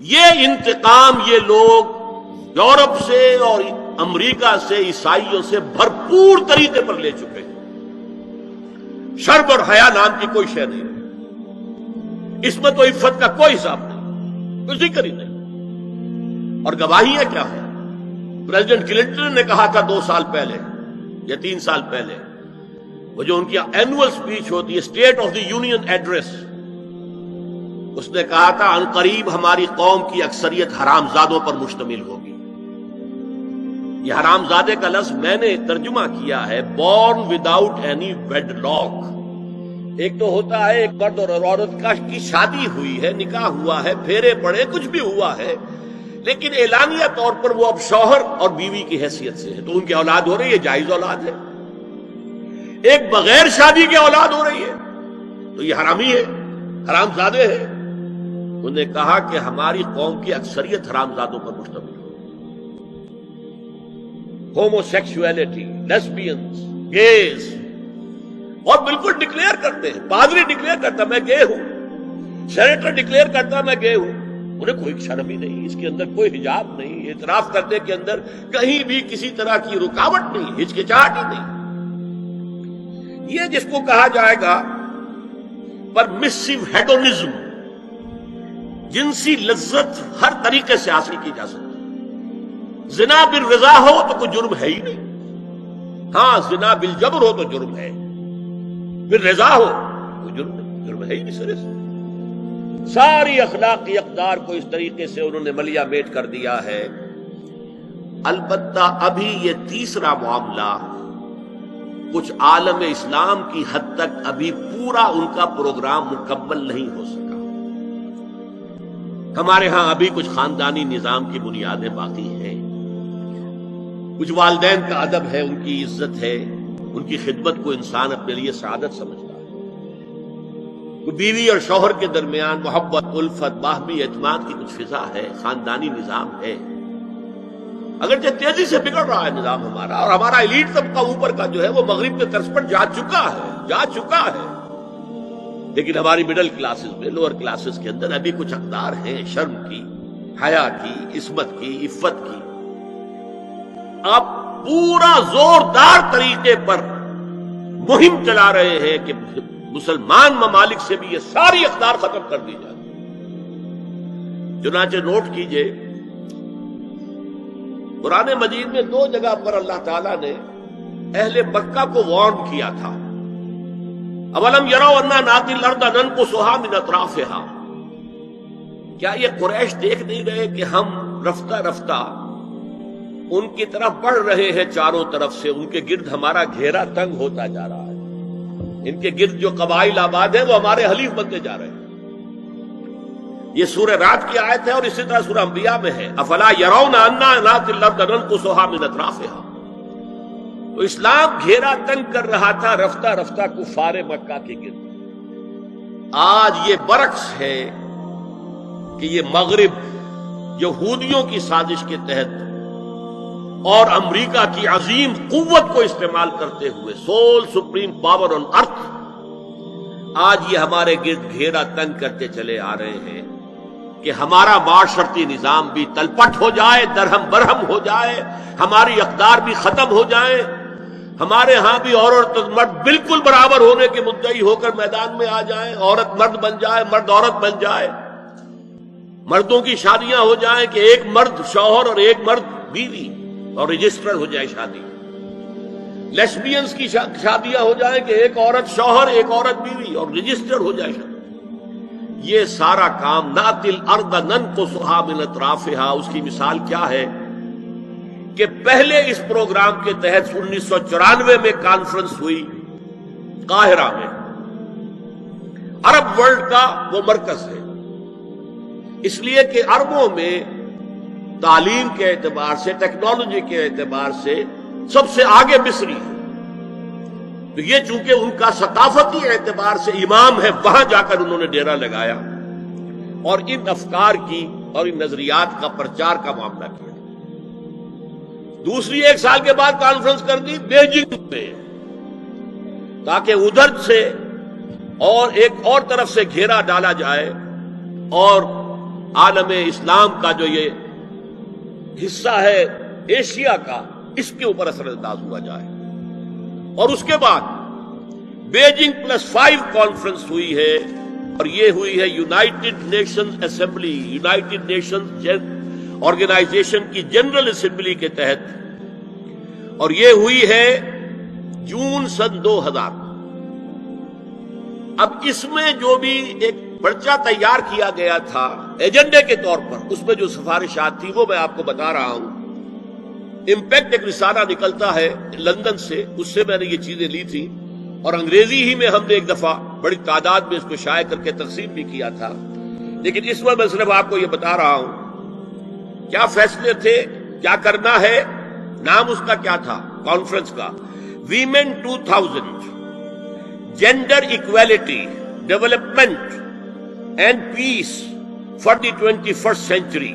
یہ انتقام یہ لوگ یورپ سے اور امریکہ سے عیسائیوں سے بھرپور طریقے پر لے چکے ہیں۔ شرم اور حیا نام کی کوئی شے نہیں ہے، عصمت و عفت کا کوئی حساب نہیں، کوئی ذکر ہی نہیں۔ اور گواہیاں کیا ہیں؟ پریزیڈنٹ کلنٹن نے کہا تھا 2 سال پہلے یا 3 سال پہلے، وہ جو ان کی اینوئل سپیچ ہوتی ہے، State of the Union address, اس نے کہا تھا عنقریب ہماری قوم کی اکثریت حرام زادوں پر مشتمل ہوگی۔ یہ حرام زادے کا لفظ میں نے ترجمہ کیا ہے born without any wedlock. ایک تو ہوتا ہے ایک مرد اور عورت کی شادی ہوئی ہے، نکاح ہوا ہے، پھیرے پڑے، کچھ بھی ہوا ہے، لیکن اعلانیہ طور پر وہ اب شوہر اور بیوی کی حیثیت سے ہے، تو ان کی اولاد ہو رہی ہے، جائز اولاد ہے۔ ایک بغیر شادی کی اولاد ہو رہی ہے تو یہ حرامی ہے، حرام زادے ہے۔ انہوں نے کہا کہ ہماری قوم کی اکثریت حرام زادوں پر مشتمل ہے۔ ہومو سیکسولیٹی، لیسبینز، گیز، اور بالکل ڈکلیئر کرتے ہیں، پادری ڈکلیئر کرتا میں گے ہوں، سینیٹر ڈکلیئر کرتا میں گے ہوں، انہیں کوئی شرم ہی نہیں، اس کے اندر کوئی حجاب نہیں، اعتراف کرنے کے اندر کہیں بھی کسی طرح کی رکاوٹ نہیں، ہچکچاہٹ ہی نہیں۔ یہ جس کو کہا جائے گا پرمیسو ہیڈونزم، جنسی لذت ہر طریقے سے حاصل کی جا سکتی ہے۔ زنا بالرضا ہو تو کوئی جرم ہے ہی نہیں، ہاں زنا بالجبر ہو تو جرم ہے، بالرضا ہو کوئی جرم نہیں، جرم ہے ہی نہیں سرے سے۔ ساری اخلاقی اقدار کو اس طریقے سے انہوں نے ملیا میٹ کر دیا ہے۔ البتہ ابھی یہ تیسرا معاملہ کچھ عالم اسلام کی حد تک ابھی پورا ان کا پروگرام مکمل نہیں ہو سکا۔ ہمارے ہاں ابھی کچھ خاندانی نظام کی بنیادیں باقی ہیں، کچھ والدین کا ادب ہے، ان کی عزت ہے، ان کی خدمت کو انسان اپنے لیے سعادت سمجھتا ہے، بیوی اور شوہر کے درمیان محبت، الفت، باہمی اعتماد کی کچھ فضا ہے، خاندانی نظام ہے۔ اگرچہ تیزی سے بگڑ رہا ہے نظام ہمارا، اور ہمارا ایلیٹ طبقہ اوپر کا جو ہے وہ مغرب کے طرز پر جا چکا ہے، لیکن ہماری مڈل کلاسز میں، لوور کلاسز کے اندر ابھی کچھ اقدار ہیں شرم کی، حیا کی، عصمت کی، عفت کی۔ آپ پورا زوردار طریقے پر مہم چلا رہے ہیں کہ مسلمان ممالک سے بھی یہ ساری اقدار ختم کر دی جائے۔ چنانچہ نوٹ کیجئے، قرآن مجید میں 2 جگہ پر اللہ تعالیٰ نے اہل مکہ کو وارن کیا تھا۔ اولم یروا انا ناتی الارض ننقصها من اطرافها، کیا یہ قریش دیکھ نہیں رہے کہ ہم رفتہ رفتہ ان کی طرف بڑھ رہے ہیں، چاروں طرف سے ان کے گرد ہمارا گھیرا تنگ ہوتا جا رہا ہے، ان کے گرد جو قبائل آباد ہیں وہ ہمارے حلیف بنتے جا رہے ہیں۔ یہ سورہ رعد کی آیت ہے، اور اسی طرح سورہ انبیاء میں ہے، افلا یرون انا ناتی الارض ننقصها من اطرافها۔ تو اسلام گھیرا تنگ کر رہا تھا رفتہ رفتہ کفار مکہ کے گرد۔ آج یہ برعکس ہے کہ یہ مغرب یہودیوں کی سازش کے تحت اور امریکہ کی عظیم قوت کو استعمال کرتے ہوئے، سول سپریم پاور آن ارتھ، آج یہ ہمارے گرد گھیرا تنگ کرتے چلے آ رہے ہیں کہ ہمارا معاشرتی نظام بھی تلپٹ ہو جائے، درہم برہم ہو جائے، ہماری اقدار بھی ختم ہو جائیں، ہمارے ہاں بھی عورت اور مرد بالکل برابر ہونے کے مدعی ہو کر میدان میں آ جائیں، عورت مرد بن جائے، مرد عورت بن جائے، مردوں کی شادیاں ہو جائیں کہ ایک مرد شوہر اور ایک مرد بیوی، اور رجسٹر ہو جائے شادی، لیسبینز کی شادیاں ہو جائیں کہ ایک عورت شوہر، ایک عورت بیوی، اور رجسٹر ہو جائے شادی۔ یہ سارا کام ناتی الارض ننقصها من اطرافها، اس کی مثال کیا ہے کہ پہلے اس پروگرام کے تحت 1994 میں کانفرنس ہوئی قاہرہ میں، عرب ورلڈ کا وہ مرکز ہے، اس لیے کہ عربوں میں تعلیم کے اعتبار سے، ٹیکنالوجی کے اعتبار سے سب سے آگے مصری ہے، تو یہ چونکہ ان کا ثقافتی اعتبار سے امام ہے، وہاں جا کر انہوں نے ڈیرا لگایا اور ان افکار کی اور ان نظریات کا پرچار کا معاملہ کیا۔ دوسری 1 سال کے بعد کانفرنس کر دی بیجنگ میں، تاکہ ادھر سے اور ایک اور طرف سے گھیرا ڈالا جائے اور عالم اسلام کا جو یہ حصہ ہے ایشیا کا، اس کے اوپر اثر انداز ہوا جائے. اور اس کے بعد بیجنگ +5 کانفرنس ہوئی ہے، اور یہ ہوئی ہے United Nations Assembly, United Nations Organisation کی جنرل اسمبلی کے تحت، اور یہ ہوئی ہے جون سن 2000. اب اس میں جو بھی ایک پرچہ تیار کیا گیا تھا ایجنڈے کے طور پر، اس میں جو سفارشات تھی وہ میں آپ کو بتا رہا ہوں. امپیکٹ ایک رسالہ نکلتا ہے لندن سے، اس سے میں نے یہ چیزیں لی تھی، اور انگریزی ہی میں ہم نے ایک دفعہ بڑی تعداد میں اس کو شائع کر کے تقسیم بھی کیا تھا. لیکن اس میں صرف آپ کو یہ بتا رہا ہوں کیا فیصلے تھے، کیا کرنا ہے. نام اس کا کیا تھا کانفرنس کا؟ Women 2000 gender equality development and peace for the 21st century.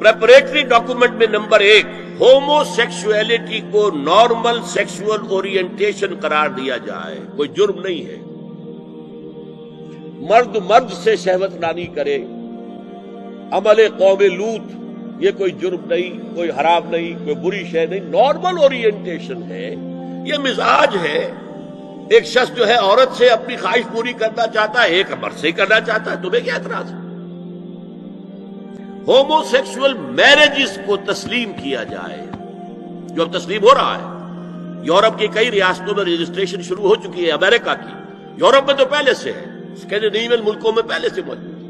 Preparatory document میں نمبر 1 ہومو سیکسولیٹی کو نارمل سیکسول اورینٹیشن قرار دیا جائے. کوئی جرم نہیں ہے مرد مرد سے شہوت رانی کرے، عمل قوم لوط، یہ کوئی جرم نہیں، کوئی حرام نہیں، کوئی بری شے نہیں، نارمل اورینٹیشن ہے، یہ مزاج ہے. ایک شخص جو ہے عورت سے اپنی خواہش پوری کرنا چاہتا ہے، ایک مرد سے کرنا چاہتا ہے، تمہیں کیا اعتراض ہے؟ ہومو سیکسول میرجز کو تسلیم کیا جائے، جو اب تسلیم ہو رہا ہے. یورپ کی کئی ریاستوں میں رجسٹریشن شروع ہو چکی ہے، امریکہ کی، یورپ میں تو پہلے سے ہے، اسکینڈینیوین ملکوں میں پہلے سے موجود ہے.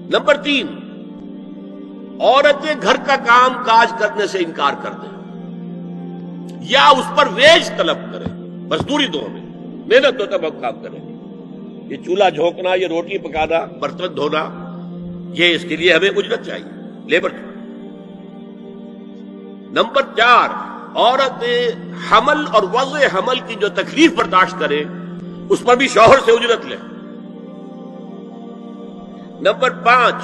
نمبر 3 عورتیں گھر کا کام کاج کرنے سے انکار کر دیں یا اس پر ویج طلب کریں، مزدوری دو ہمیں، محنت دو تب ہم کام کریں. یہ چولہا جھونکنا، یہ روٹی پکانا، برتن دھونا، یہ اس کے لیے ہمیں اجرت چاہیے، لیبر. نمبر 4 عورتیں حمل اور وضع حمل کی جو تکلیف برداشت کریں اس پر بھی شوہر سے اجرت لیں. نمبر 5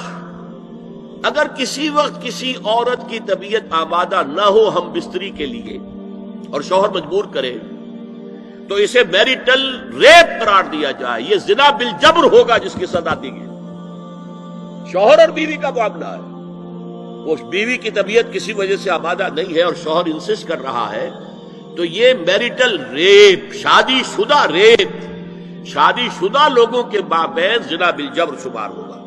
اگر کسی وقت کسی عورت کی طبیعت آمادہ نہ ہو ہم بستری کے لیے اور شوہر مجبور کرے تو اسے میریٹل ریپ قرار دیا جائے. یہ زنا بالجبر ہوگا جس کی سزا دی گئی. شوہر اور بیوی کا معاملہ ہے، وہ بیوی کی طبیعت کسی وجہ سے آمادہ نہیں ہے اور شوہر انسسٹ کر رہا ہے تو یہ میریٹل ریپ، شادی شدہ ریپ، شادی شدہ لوگوں کے مابین زنا بالجبر شمار ہوگا.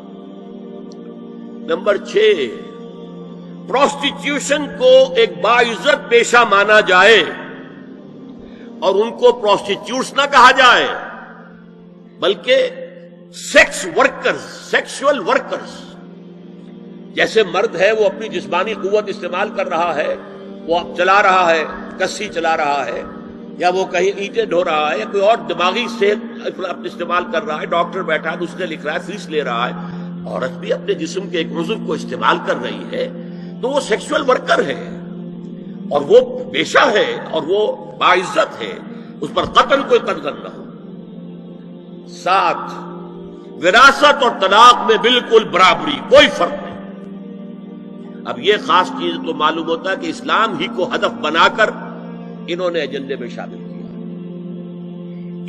نمبر 6 پروسٹیٹیوشن کو ایک باعزت پیشہ مانا جائے اور ان کو پروسٹیٹیوٹس نہ کہا جائے بلکہ سیکس ورکرز، سیکسول ورکرز. جیسے مرد ہے وہ اپنی جسمانی قوت استعمال کر رہا ہے، وہ چلا رہا ہے، کسی چلا رہا ہے، یا وہ کہیں اینٹیں ڈھو رہا ہے، یا کوئی اور دماغی صحت اپنے استعمال کر رہا ہے، ڈاکٹر بیٹھا ہے، نسخے لکھ رہا ہے، فیس لے رہا ہے. عورت بھی اپنے جسم کے ایک عضو کو استعمال کر رہی ہے تو وہ سیکسول ورکر ہے اور وہ پیشہ ہے اور وہ باعزت ہے، اس پر قطعاً کوئی قدغن نہ ہو. 7 وراثت اور طلاق میں بالکل برابری، کوئی فرق نہیں. اب یہ خاص چیز تو معلوم ہوتا ہے کہ اسلام ہی کو ہدف بنا کر انہوں نے ایجنڈے میں شامل کیا.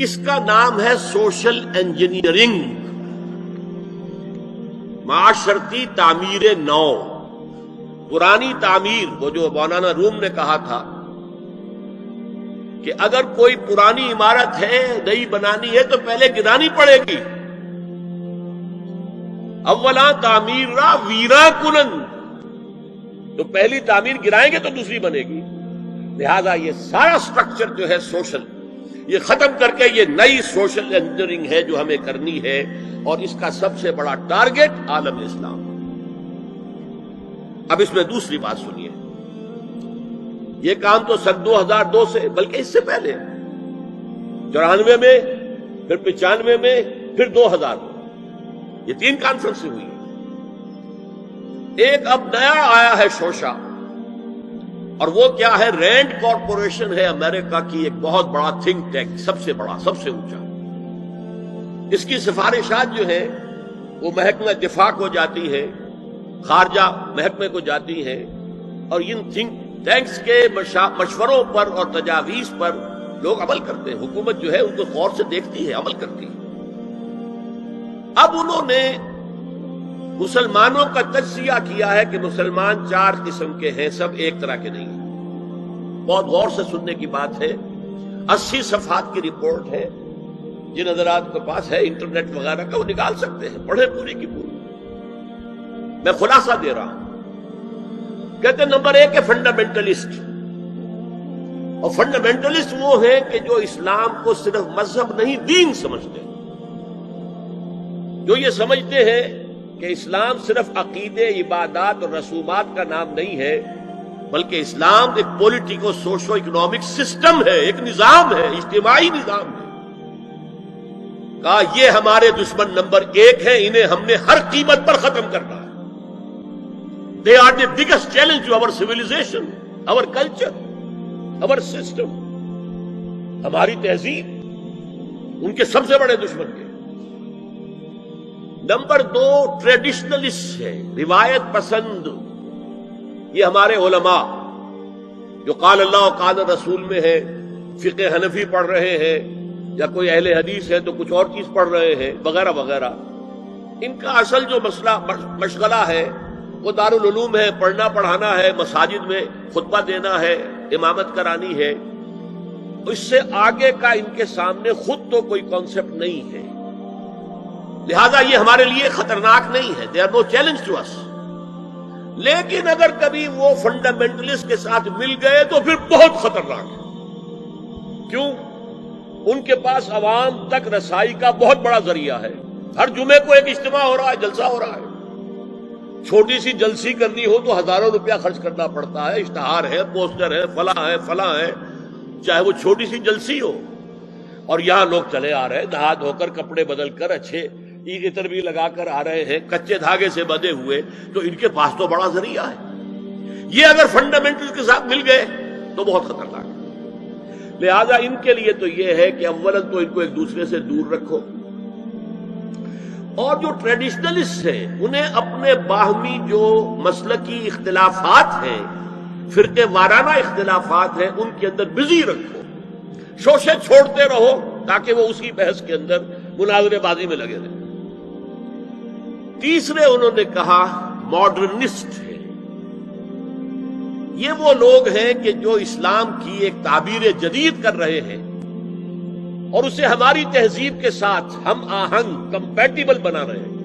اس کا نام ہے سوشل انجینئرنگ، معاشرتی تعمیر نو. پرانی تعمیر، وہ جو مولانا روم نے کہا تھا کہ اگر کوئی پرانی عمارت ہے نئی بنانی ہے تو پہلے گرانی پڑے گی. اولا تعمیر را ویرا کنن، تو پہلی تعمیر گرائیں گے تو دوسری بنے گی. لہذا یہ سارا سٹرکچر جو ہے سوشل، یہ ختم کر کے یہ نئی سوشل انجینئرنگ ہے جو ہمیں کرنی ہے، اور اس کا سب سے بڑا ٹارگٹ عالم اسلام. اب اس میں دوسری بات سنیے، یہ کام تو سن 2002 سے بلکہ اس سے پہلے 94 میں، پھر 95 میں، پھر 2000 میں، یہ 3 کانفرنسیں ہوئی. ایک اب نیا آیا ہے شوشا، اور وہ کیا ہے؟ رینڈ کارپوریشن ہے امریکہ کی ایک بہت بڑا تھنک ٹینک، سب سے بڑا، سب سے اونچا. اس کی سفارشات جو ہیں وہ محکمہ دفاع کو جاتی ہے، خارجہ محکمے کو جاتی ہے، اور ان تھنک ٹینکس کے مشوروں پر اور تجاویز پر لوگ عمل کرتے ہیں. حکومت جو ہے ان کو غور سے دیکھتی ہے، عمل کرتی ہے. اب انہوں نے مسلمانوں کا تجزیہ کیا ہے کہ مسلمان 4 قسم کے ہیں، سب ایک طرح کے نہیں ہیں۔ بہت غور سے سننے کی بات ہے، 80 صفحات کی رپورٹ ہے، جن حضرات کے پاس ہے انٹرنیٹ وغیرہ کا وہ نکال سکتے ہیں، پڑھے پوری کی پوری۔ میں خلاصہ دے رہا ہوں۔ کہتے ہیں نمبر 1 ہے فنڈامنٹلسٹ، اور فنڈامنٹلسٹ وہ ہیں کہ جو اسلام کو صرف مذہب نہیں دین سمجھتے، جو یہ سمجھتے ہیں کہ اسلام صرف عقیدے، عبادات اور رسومات کا نام نہیں ہے، بلکہ اسلام ایک پولیٹیکو سوشو اکنامک سسٹم ہے، ایک نظام ہے، اجتماعی نظام ہے۔ کہا یہ ہمارے دشمن نمبر 1 ہے، انہیں ہم نے ہر قیمت پر ختم کرنا ہے۔ They are the biggest challenge to our civilization, our culture, our system. ہماری تہذیب ان کے سب سے بڑے دشمن کے۔ نمبر 2 ٹریڈیشنلسٹ ہے، روایت پسند۔ یہ ہمارے علماء جو قال اللہ و قال رسول میں ہے، فقہ حنفی پڑھ رہے ہیں، یا کوئی اہل حدیث ہے تو کچھ اور چیز پڑھ رہے ہیں وغیرہ وغیرہ، ان کا اصل جو مسئلہ مشغلہ ہے وہ دارالعلوم ہے، پڑھنا پڑھانا ہے، مساجد میں خطبہ دینا ہے، امامت کرانی ہے۔ اس سے آگے کا ان کے سامنے خود تو کوئی کانسیپٹ نہیں ہے، لہذا یہ ہمارے لیے خطرناک نہیں ہے۔ They are no challenge to us. لیکن اگر کبھی وہ فنڈامنٹلسٹ کے ساتھ مل گئے تو پھر بہت خطرناک ہے۔ کیوں؟ ان کے پاس عوام تک رسائی کا بہت بڑا ذریعہ ہے۔ ہر جمعے کو ایک اجتماع ہو رہا ہے، جلسہ ہو رہا ہے۔ چھوٹی سی جلسی کرنی ہو تو ہزاروں روپیہ خرچ کرنا پڑتا ہے، اشتہار ہے، پوسٹر ہے، فلاں ہے، چاہے وہ چھوٹی سی جلسی ہو۔ اور یہاں لوگ چلے آ رہے ہیں نہا دھو کر، کپڑے بدل کر، اچھے عطر بھی لگا کر آ رہے ہیں، کچے دھاگے سے بندھے ہوئے، تو ان کے پاس تو بڑا ذریعہ ہے۔ یہ اگر فنڈامنٹل کے ساتھ مل گئے تو بہت خطرناک ہے۔ لہذا ان کے لیے تو یہ ہے کہ اولاً تو ان کو ایک دوسرے سے دور رکھو، اور جو ٹریڈیشنلسٹ ہیں انہیں اپنے باہمی جو مسلکی اختلافات ہیں، فرقے وارانہ اختلافات ہیں، ان کے اندر بزی رکھو، شوشے چھوڑتے رہو تاکہ وہ اسی بحث کے اندر مناظرے بازی میں لگے رہیں۔ تیسرے انہوں نے کہا ماڈرنسٹ ہے۔ یہ وہ لوگ ہیں کہ جو اسلام کی ایک تعبیر جدید کر رہے ہیں اور اسے ہماری تہذیب کے ساتھ ہم آہنگ، کمپیٹیبل بنا رہے ہیں۔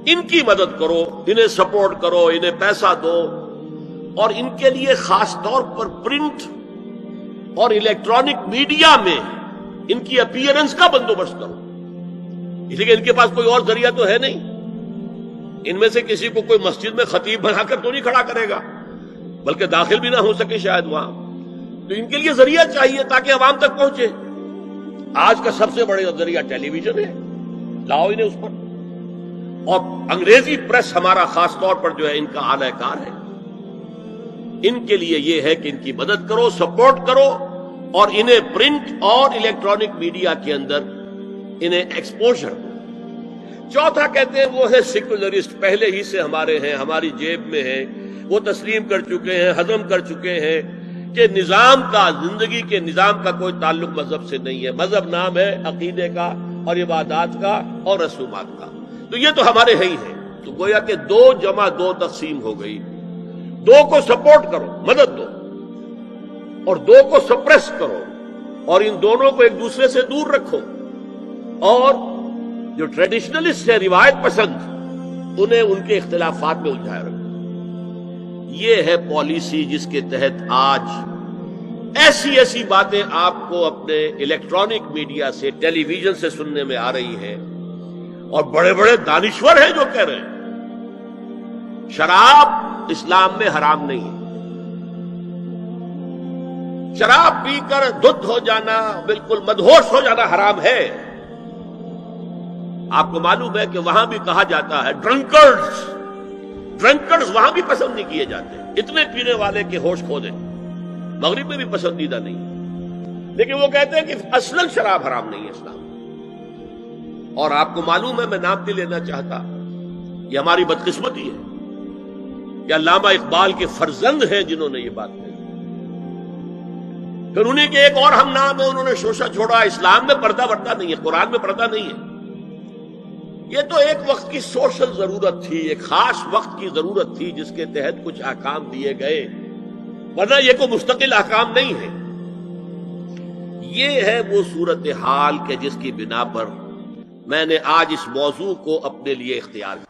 ان کی مدد کرو، انہیں سپورٹ کرو، انہیں پیسہ دو، اور ان کے لیے خاص طور پر پرنٹ اور الیکٹرانک میڈیا میں ان کی اپیئرنس کا بندوبست کرو، اس لیے کہ ان کے پاس کوئی اور ذریعہ تو ہے نہیں۔ ان میں سے کسی کو کوئی مسجد میں خطیب بنا کر تو نہیں کھڑا کرے گا، بلکہ داخل بھی نہ ہو سکے شاید وہاں، تو ان کے لیے ذریعہ چاہیے تاکہ عوام تک پہنچے۔ آج کا سب سے بڑا ذریعہ ٹیلی ویژن ہے، لاؤ انہیں اس پر، اور انگریزی پریس ہمارا خاص طور پر جو ہے ان کا اعلی کار ہے۔ ان کے لیے یہ ہے کہ ان کی مدد کرو، سپورٹ کرو، اور انہیں پرنٹ اور الیکٹرانک میڈیا کے اندر انہیں ایکسپوژر۔ چوتھا کہتے ہیں وہ ہے سیکولرسٹ، پہلے ہی سے ہمارے ہیں، ہماری جیب میں ہے، وہ تسلیم کر چکے ہیں، ہضم کر چکے ہیں کہ نظام کا، زندگی کے نظام کا کوئی تعلق مذہب سے نہیں ہے، مذہب نام ہے عقیدے کا اور عبادات کا اور رسومات کا، تو یہ تو ہمارے ہی ہیں۔ تو گویا کہ 2 جمع 2 تقسیم ہو گئی، 2 کو سپورٹ کرو، مدد دو، اور 2 کو سپریس کرو، اور ان دونوں کو ایک دوسرے سے دور رکھو، اور جو ٹریڈیشنلسٹ ہے، روایت پسند، انہیں ان کے اختلافات میں الجھائے رکھو۔ یہ ہے پالیسی جس کے تحت آج ایسی باتیں آپ کو اپنے الیکٹرانک میڈیا سے، ٹیلی ویژن سے سننے میں آ رہی ہیں، اور بڑے بڑے دانشور ہیں جو کہہ رہے ہیں شراب اسلام میں حرام نہیں ہے، شراب پی کر دھت ہو جانا، بالکل مدہوش ہو جانا حرام ہے۔ آپ کو معلوم ہے کہ وہاں بھی کہا جاتا ہے ڈرنکرز وہاں بھی پسند نہیں کیے جاتے، اتنے پینے والے کے ہوش کھو دیں، مغرب میں بھی پسندیدہ نہیں، لیکن وہ کہتے ہیں کہ اصلاً شراب حرام نہیں ہے اسلام۔ اور آپ کو معلوم ہے، میں نام نہیں لینا چاہتا، یہ ہماری بدقسمتی ہے کہ علامہ اقبال کے فرزند ہیں جنہوں نے یہ بات کہی۔ پھر انہیں کے ایک اور ہم نام ہے، انہوں نے شوشہ چھوڑا، اسلام میں پردہ ورتا نہیں ہے، قرآن میں پردہ نہیں ہے، یہ تو ایک وقت کی سوشل ضرورت تھی، ایک خاص وقت کی ضرورت تھی جس کے تحت کچھ احکام دیے گئے، ورنہ یہ کوئی مستقل احکام نہیں ہے۔ یہ ہے وہ صورتحال کہ جس کی بنا پر میں نے آج اس موضوع کو اپنے لیے اختیار کیا۔